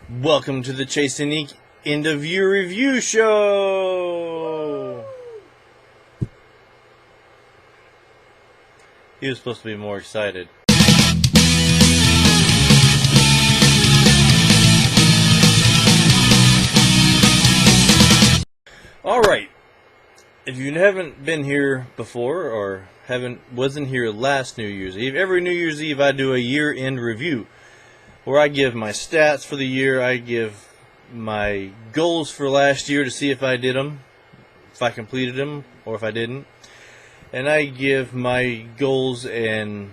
Welcome to the Chase and Ink End of Year Review Show! He was supposed to be more excited. Alright, if you haven't been here before or wasn't here last New Year's Eve, every New Year's Eve I do a year-end review where I give my stats for the year, I give my goals for last year to see if I did them, if I completed them, or if I didn't. And I give my goals and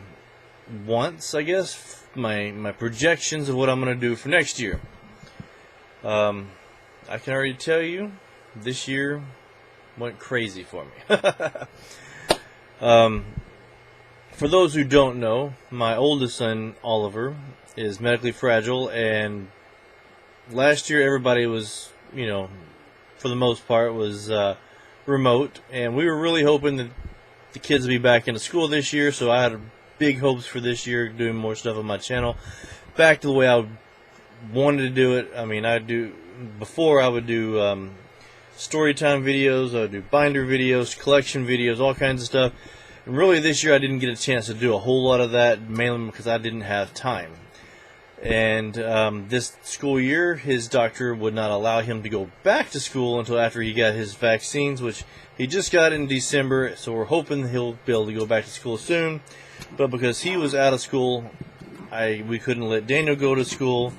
wants, I guess, my projections of what I'm going to do for next year. I can already tell you, this year went crazy for me. For those who don't know, my oldest son, Oliver, is medically fragile, and last year everybody was, for the most part, was remote, and we were really hoping that the kids would be back into school this year, so I had big hopes for this year, doing more stuff on my channel, back to the way I wanted to do it. I mean, I would do story time videos, I would do binder videos, collection videos, all kinds of stuff, and really this year I didn't get a chance to do a whole lot of that, mainly because I didn't have time. And this school year, his doctor would not allow him to go back to school until after he got his vaccines, which he just got in December, so we're hoping he'll be able to go back to school soon. But because he was out of school, we couldn't let Daniel go to school,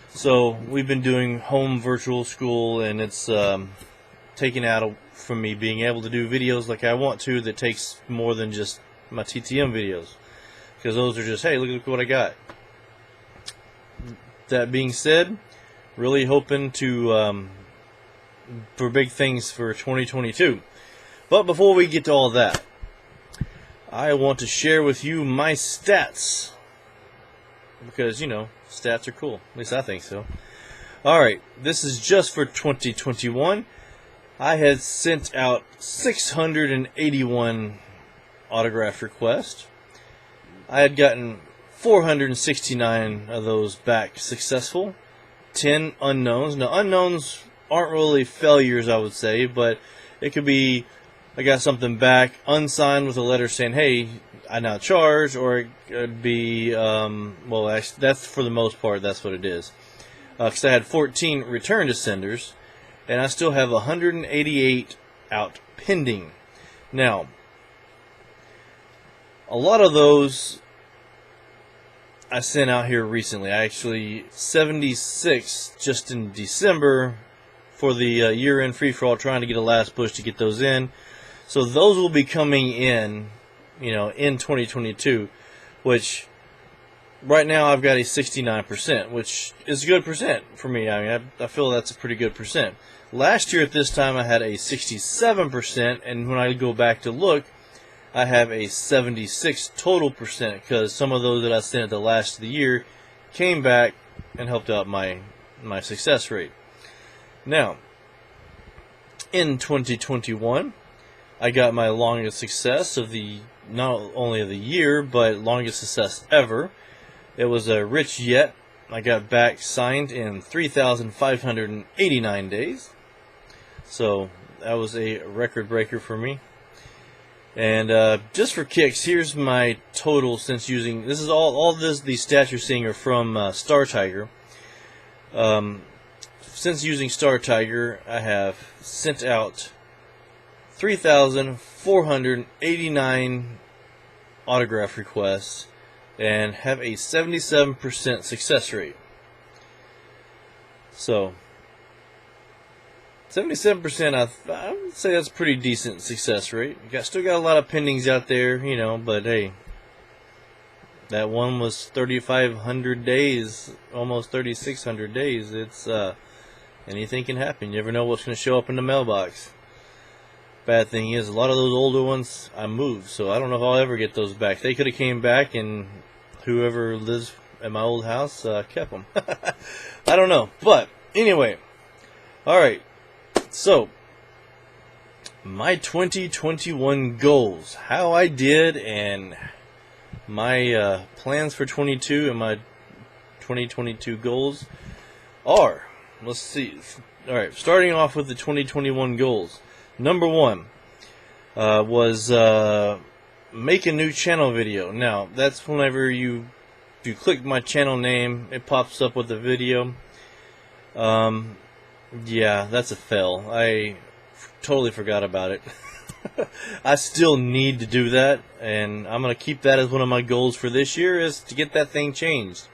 so we've been doing home virtual school, and it's taken out from me being able to do videos like I want to that takes more than just my TTM videos, because those are just, hey, look what I got. That being said, really hoping to for big things for 2022. But before we get to all that, I want to share with you my stats, because stats are cool. At least I think so. Alright, this is just for 2021. I had sent out 681 autograph requests. I had gotten 469 of those back successful, 10 unknowns. Now, unknowns aren't really failures, I would say, but it could be I got something back unsigned with a letter saying, hey, I now charge, or it could be, well, actually, that's for the most part, that's what it is. Because I had 14 return to senders, and I still have 188 out pending. Now, a lot of those I sent out here recently. I actually 76 just in December for the year-end free-for-all, trying to get a last push to get those in. So those will be coming in, in 2022, which right now I've got a 69%, which is a good percent for me. I mean, I feel that's a pretty good percent. Last year at this time I had a 67%, and when I go back to look, I have a 76 total percent, because some of those that I sent at the last of the year came back and helped out my success rate. Now, in 2021, I got my longest success of not only of the year, but longest success ever. It was a Rich Yet. I got back signed in 3,589 days. So that was a record breaker for me. And just for kicks, here's my total since using, this is these stats you're seeing are from Star Tiger. Since using Star Tiger, I have sent out 3,489 autograph requests and have a 77% success rate. So 77%, I would say that's a pretty decent success rate. Still got a lot of pendings out there, but hey, that one was 3,500 days, almost 3,600 days. It's anything can happen. You never know what's going to show up in the mailbox. Bad thing is, a lot of those older ones I moved, so I don't know if I'll ever get those back. They could have came back, and whoever lives at my old house kept them. I don't know, but anyway, all right. So, my 2021 goals, how I did, and my plans for 22 and my 2022 goals. are, let's see. All right, starting off with the 2021 goals. Number one was make a new channel video. Now, that's whenever if you click my channel name, it pops up with the video. Yeah, that's a fail. I totally forgot about it. I still need to do that, and I'm going to keep that as one of my goals for this year, is to get that thing changed.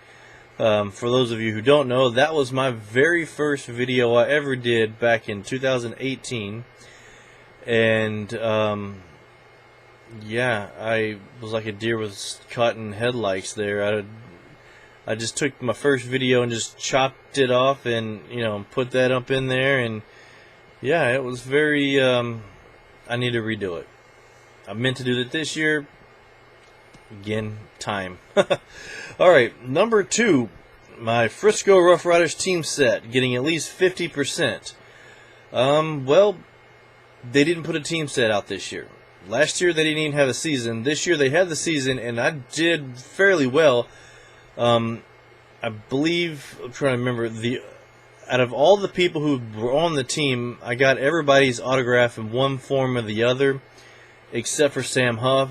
For those of you who don't know, that was my very first video I ever did back in 2018. And, yeah, I was like a deer with caught in headlights there. I just took my first video and just chopped it off and, put that up in there. And, yeah, it was very, I need to redo it. I meant to do that this year. Again, time. Alright, number two, my Frisco Rough Riders team set, getting at least 50%. Well, they didn't put a team set out this year. Last year they didn't even have a season. This year they had the season, and I did fairly well. I believe, I'm trying to remember, out of all the people who were on the team, I got everybody's autograph in one form or the other, except for Sam Huff.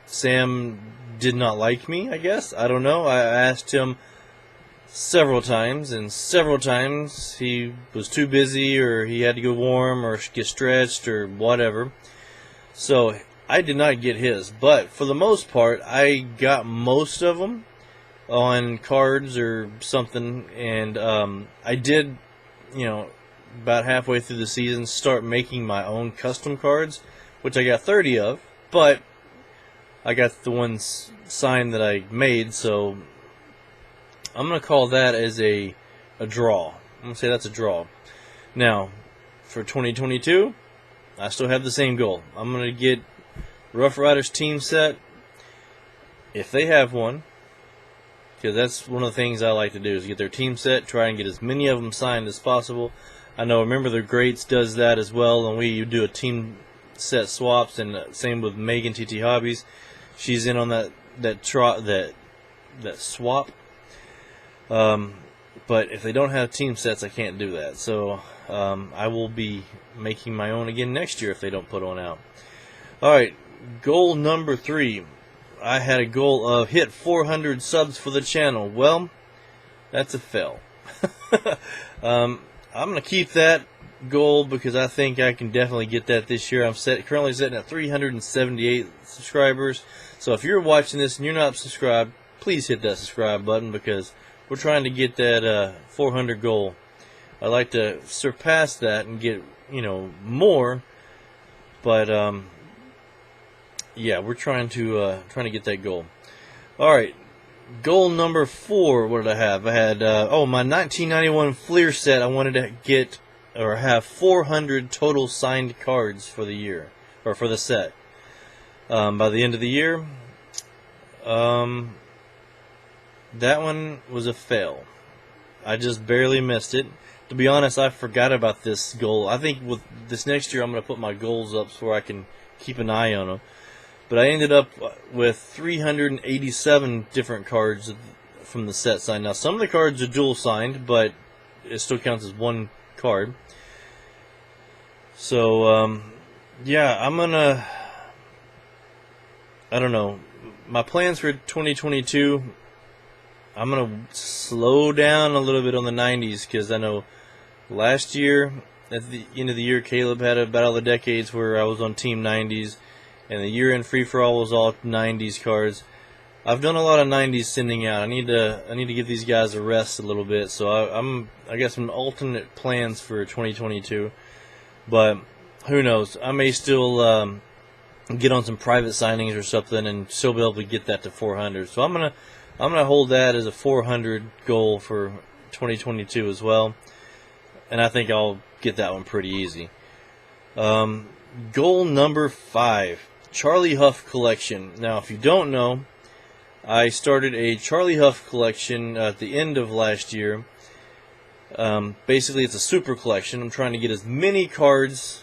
Sam did not like me, I guess. I don't know. I asked him several times, and several times he was too busy, or he had to go warm, or get stretched, or whatever. So I did not get his, but for the most part, I got most of them on cards or something, and I did, about halfway through the season, start making my own custom cards, which I got 30 of, but I got the ones signed that I made, so I'm going to call that as a draw. I'm going to say that's a draw. Now, for 2022, I still have the same goal. I'm going to get Rough Riders team set, if they have one, because that's one of the things I like to do, is get their team set, try and get as many of them signed as possible. I know Remember the Greats does that as well, and we do a team set swaps, and same with Megan TT Hobbies. She's in on that swap. But if they don't have team sets, I can't do that. So I will be making my own again next year if they don't put one out. Alright, goal number 3. I had a goal of hit 400 subs for the channel. Well, that's a fail. I'm going to keep that goal because I think I can definitely get that this year. I'm currently sitting at 378 subscribers. So if you're watching this and you're not subscribed, please hit that subscribe button, because we're trying to get that 400 goal. I'd like to surpass that and get, more. But yeah, we're trying to get that goal. All right, goal number 4. What did I have? I had my 1991 Fleer set. I wanted to get or have 400 total signed cards for the year, or for the set. By the end of the year, that one was a fail. I just barely missed it. To be honest, I forgot about this goal. I think with this next year, I'm going to put my goals up so I can keep an eye on them. But I ended up with 387 different cards from the set signed. Now, some of the cards are dual signed, but it still counts as one card. So, yeah, I'm going to... I don't know. My plans for 2022, I'm going to slow down a little bit on the 90s, because I know last year, at the end of the year, Caleb had a Battle of the Decades where I was on Team 90s, and the year in free-for-all was all 90s cards. I've done a lot of 90s sending out. I need to give these guys a rest a little bit, so I got some alternate plans for 2022, but who knows? I may still get on some private signings or something and still be able to get that to 400. So I'm gonna hold that as a 400 goal for 2022 as well, and I think I'll get that one pretty easy. Goal number 5, Charlie Huff collection. Now, if you don't know, I started a Charlie Huff collection at the end of last year. Basically, it's a super collection. I'm trying to get as many cards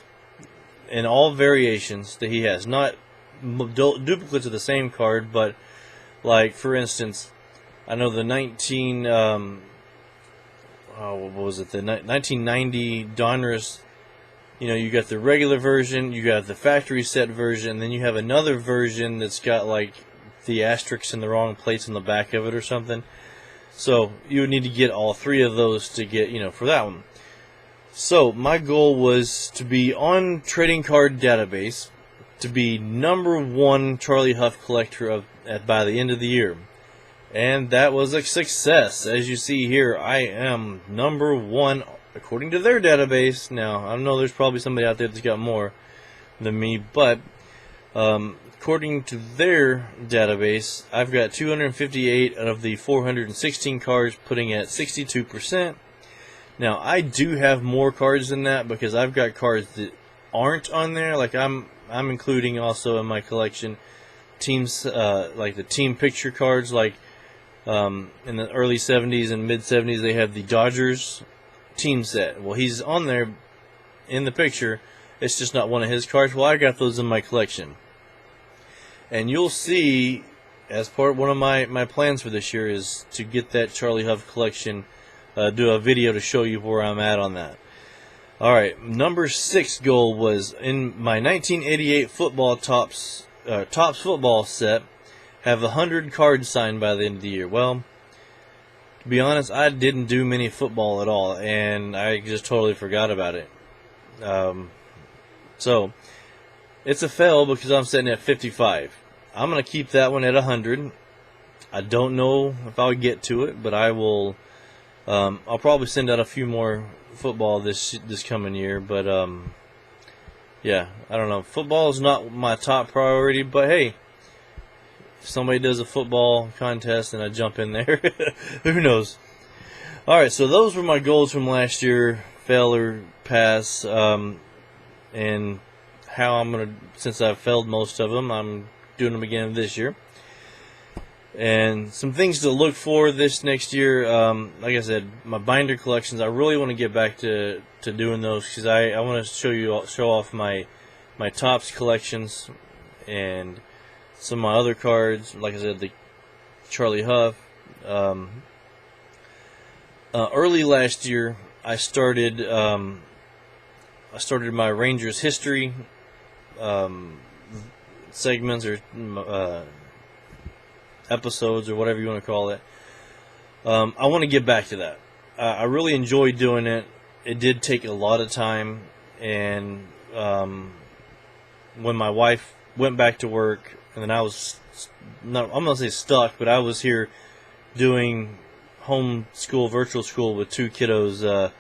in all variations that he has, not duplicates of the same card, but like, for instance, I know the what was it, the 1990 Donruss. You know, you got the regular version, you got the factory set version, and then you have another version that's got like the asterisks in the wrong place on the back of it or something. So you would need to get all three of those to get, you know, for that one. So my goal was to be on Trading Card Database, to be #1 Charlie Huff collector by the end of the year. And that was a success. As you see here, I am #1 according to their database. Now, I know there's probably somebody out there that's got more than me, but according to their database, I've got 258 out of the 416 cards, putting at 62%. Now, I do have more cards than that because I've got cards that aren't on there. Like I'm including also in my collection teams, like the team picture cards, like in the early 70s and mid 70s they have the Dodgers team set. Well, he's on there in the picture. It's just not one of his cards. Well, I got those in my collection. And you'll see, as part of one of my plans for this year is to get that Charlie Huff collection, do a video to show you where I'm at on that. Alright, #6 goal was in my 1988 football Topps football set, have 100 cards signed by the end of the year. Well, to be honest, I didn't do many football at all, and I just totally forgot about it. So, it's a fail because I'm sitting at 55. I'm going to keep that one at 100. I don't know if I'll get to it, but I will. I'll probably send out a few more football this coming year, but yeah, I don't know. Football is not my top priority, but hey, if somebody does a football contest and I jump in there, who knows? Alright, so those were my goals from last year, fail or pass, and how I'm going to, since I've failed most of them, I'm doing them again this year. And some things to look for this next year, like I said, my binder collections, I really want to get back to doing those because I want to show off my Topps collections and some of my other cards, like I said, the Charlie Huff. Early last year, I started my Rangers history segments or episodes or whatever you want to call it. I want to get back to that. I really enjoyed doing it. It did take a lot of time, and when my wife went back to work, and then I was not, I'm going to say stuck, but I was here doing home school, virtual school with 2 kiddos.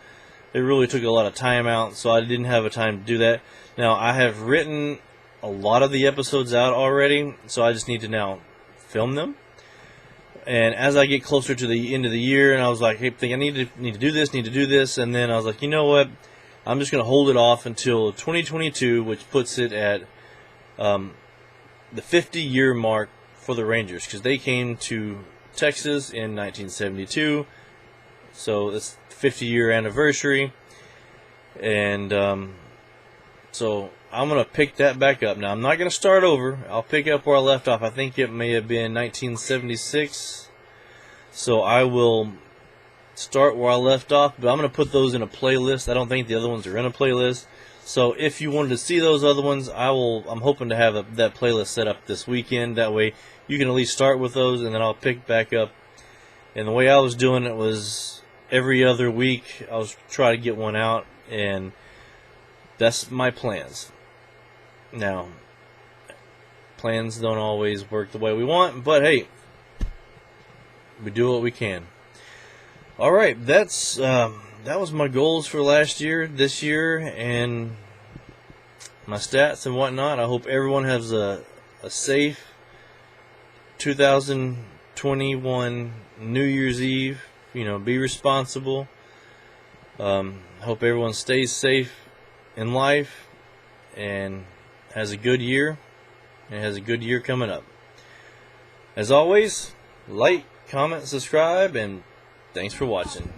It really took a lot of time out, so I didn't have a time to do that. Now, I have written a lot of the episodes out already, so I just need to now film them. And as I get closer to the end of the year, and I was like, hey, I need to do this, and then I was like, you know what? I'm just going to hold it off until 2022, which puts it at the 50-year mark for the Rangers, because they came to Texas in 1972, so it's 50-year anniversary, and so I'm going to pick that back up. Now, I'm not going to start over. I'll pick up where I left off. I think it may have been 1976, so I will start where I left off, but I'm going to put those in a playlist. I don't think the other ones are in a playlist. So if you wanted to see those other ones, I'm hoping to have that playlist set up this weekend. That way you can at least start with those, and then I'll pick back up. And the way I was doing it was every other week I was trying to get one out, and that's my plans. Now, plans don't always work the way we want, but hey, we do what we can. All right, that was my goals for last year, this year, and my stats and whatnot. I hope everyone has a safe 2021 New Year's Eve. You know, be responsible. Hope everyone stays safe in life and has a good year, and has a good year coming up. As always, like, comment, subscribe, and thanks for watching.